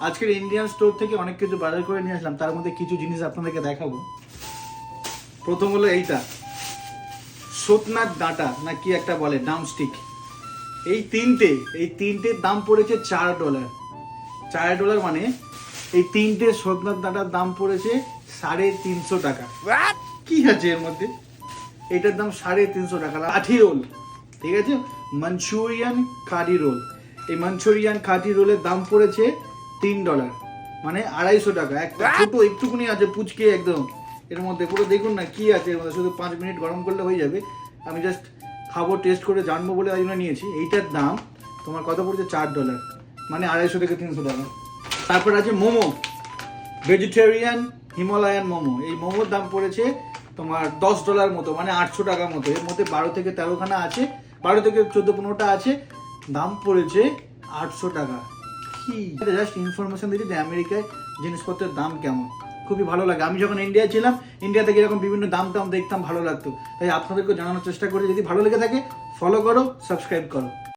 আজকের Indian store থেকে অনেক কিছু বাজার করে নিয়ে আসলাম, তার মধ্যে কিছু জিনিস আপনাদেরকে দেখাবো। প্রথম হলো এইটা সতনার ডাঁটা না কি একটা বলে, ড্রামস্টিক। এই তিনটের দাম পড়েছে $4। $4 মানে এই তিনটে সতনার ডাঁটার দাম পড়েছে 350 টাকা। কি আছে এর মধ্যে? এটার দাম 350 টাকা। কাঠি রোল, ঠিক আছে, মাঞ্চুরিয়ান কাঠি রোল। এই মাঞ্চুরিয়ান কাঠি রোলের দাম পড়েছে $3, মানে 250 টাকা। একটা ছোট একটুকুনি আছে পুচকে একদম। এর মধ্যে পুরো দেখুন না কি আছে এর মধ্যে, শুধু 5 মিনিট গরম করলে হয়ে যাবে। আমি জাস্ট খাবো, টেস্ট করে জানবো বলে এই জন্য নিয়েছি। এইটার দাম তোমার কত পড়েছে? $4, মানে 250 থেকে 300 টাকা। তারপর আছে মোমো, ভেজিটেরিয়ান হিমালয়ান মোমো। এই মোমোর দাম পড়েছে তোমার $10 মতো, মানে 800 টাকা মতো। এর মধ্যে 12 থেকে 13খানা আছে, 12 থেকে 14-15টা আছে। দাম পড়েছে 800 টাকা। কি জাস্ট ইনফরমেশন দিচ্ছি যে আমেরিকায় জিনিসপত্রের দাম কেমন। খুবই ভালো লাগে। আমি যখন ইন্ডিয়ায় ছিলাম, ইন্ডিয়া থেকে এরকম বিভিন্ন দাম দেখতাম, ভালো লাগতো। তাই আপনাদেরকে জানানোর চেষ্টা করি। যদি ভালো লেগে থাকে ফলো করো, সাবস্ক্রাইব করো।